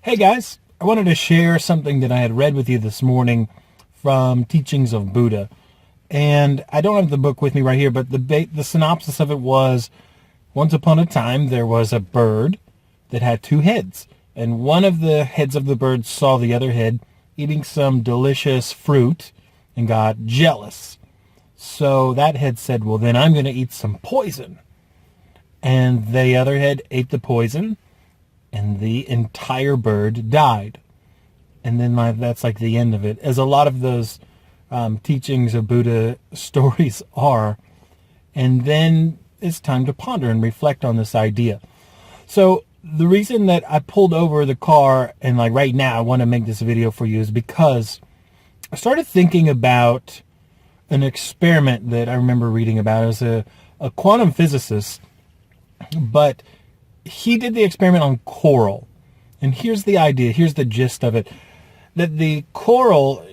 Hey guys, I wanted to share something that I had read with you this morning from Teachings of Buddha. And I don't have the book with me right here, but the synopsis of it was, once upon a time there was a bird that had two heads. And one of the heads of the bird saw the other head eating some delicious fruit and got jealous. So that head said, well, then I'm going to eat some poison. And the other head ate the poison, and the entire bird died. And then that's like the end of it, as a lot of those teachings of Buddha stories are. And then it's time to ponder and reflect on this idea. So the reason that I pulled over the car and like right now I want to make this video for you is because I started thinking about an experiment that I remember reading about. It was a quantum physicist, but he did the experiment on coral. And here's the idea, here's the gist of it. That the coral,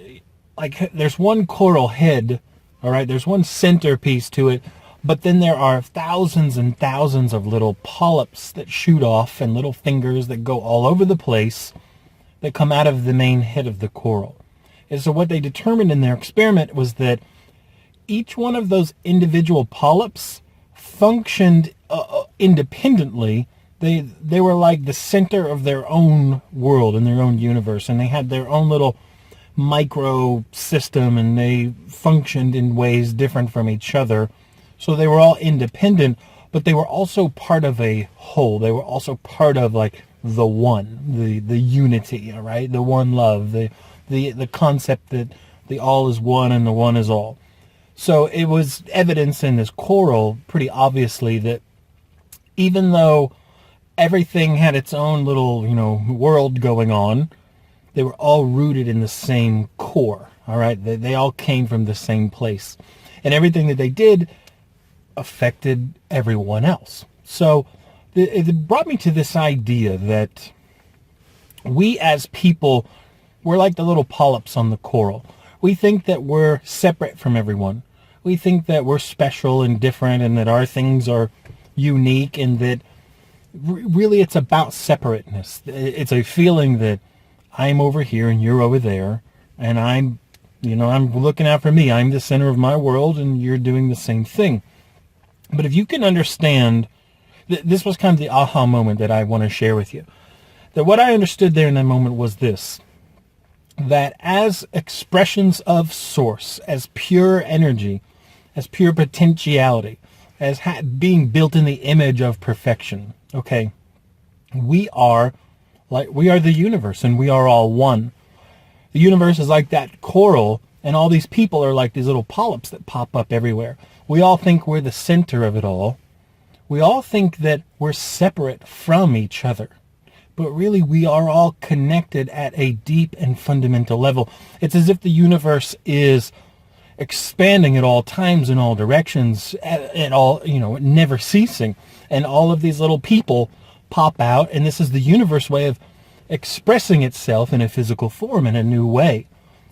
like there's one coral head, all right, there's one centerpiece to it, but then there are thousands and thousands of little polyps that shoot off and little fingers that go all over the place that come out of the main head of the coral. And so what they determined in their experiment was that each one of those individual polyps functioned independently. They were like the center of their own world and their own universe, and they had their own little micro system, and they functioned in ways different from each other. So they were all independent, but they were also part of a whole. They were also part of like the one, the unity, all right? The one love, the concept that the all is one and the one is all. So it was evidence in this coral pretty obviously that even though everything had its own little, world going on, they were all rooted in the same core, all right? They all came from the same place. And everything that they did affected everyone else. So it brought me to this idea that we as people, we're like the little polyps on the coral. We think that we're separate from everyone. We think that we're special and different and that our things are unique, and that really it's about separateness. It's a feeling that I'm over here and you're over there, and I'm looking out for me. I'm the center of my world and you're doing the same thing. But if you can understand, this was kind of the aha moment that I want to share with you. That what I understood there in that moment was this, that as expressions of source, as pure energy, as pure potentiality, as being built in the image of perfection, okay, we are the universe, and we are all one. The universe is like that coral, and all these people are like these little polyps that pop up everywhere. We all think we're the center of it all. We all think that we're separate from each other. But really, we are all connected at a deep and fundamental level. It's as if the universe is expanding at all times in all directions, at all, never ceasing. And all of these little people pop out, and this is the universe way of expressing itself in a physical form in a new way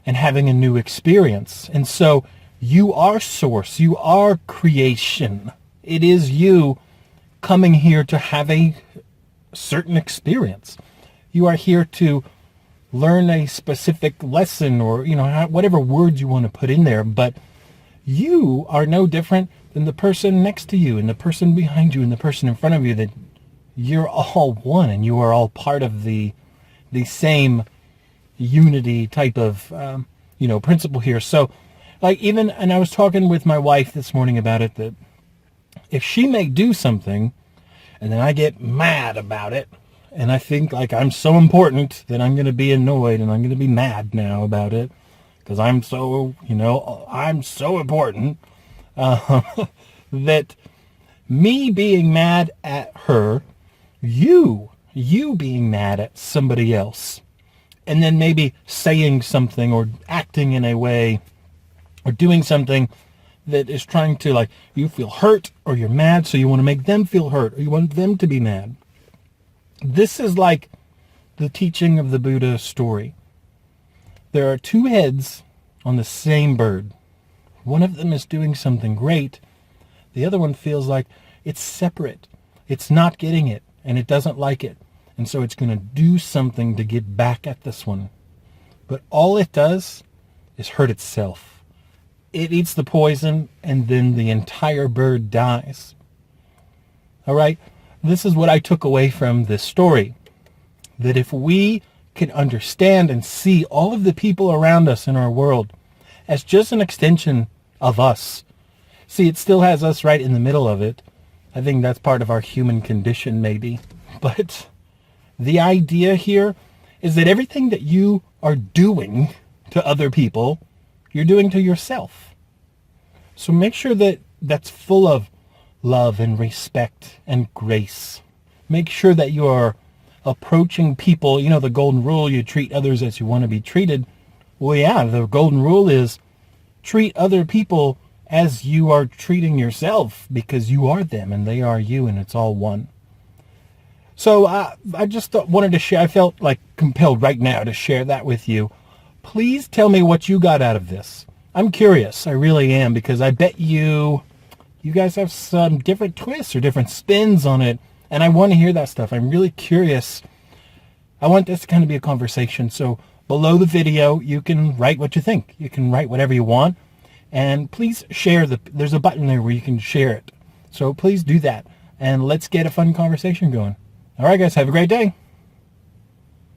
and having a new experience. And so you are source, you are creation. It is you coming here to have a certain experience. You are here to learn a specific lesson, or whatever words you want to put in there, but you are no different than the person next to you and the person behind you and the person in front of you. That you're all one, and you are all part of the same unity type of principle here. So and I was talking with my wife this morning about it, that if she may do something and then I get mad about it, and I think like I'm so important that I'm going to be annoyed and I'm going to be mad now about it because I'm so, I'm so important, that me being mad at her, you being mad at somebody else, and then maybe saying something or acting in a way or doing something that is trying to, you feel hurt or you're mad, so you want to make them feel hurt or you want them to be mad. This is like the teaching of the Buddha story. There are two heads on the same bird. One of them is doing something great. The other one feels like it's separate. It's not getting it, and it doesn't like it. And so it's going to do something to get back at this one. But all it does is hurt itself. It eats the poison, and then the entire bird dies. All right? This is what I took away from this story. That if we can understand and see all of the people around us in our world as just an extension of us. See, it still has us right in the middle of it. I think that's part of our human condition, maybe. But the idea here is that everything that you are doing to other people, you're doing to yourself. So make sure that that's full of love and respect and grace. Make sure that you are approaching people, you know, the golden rule, you treat others as you want to be treated. Well, yeah, the golden rule is treat other people as you are treating yourself, because you are them and they are you, and it's all one. So I just wanted to share. I felt like compelled right now to share that with you. Please tell me what you got out of this. I'm curious. I really am, because I bet you guys have some different twists or different spins on it, and I want to hear that stuff. I'm really curious. I want this to kind of be a conversation. So below the video, you can write what you think. You can write whatever you want. And please share there's a button there where you can share it. So please do that. And let's get a fun conversation going. All right, guys, have a great day.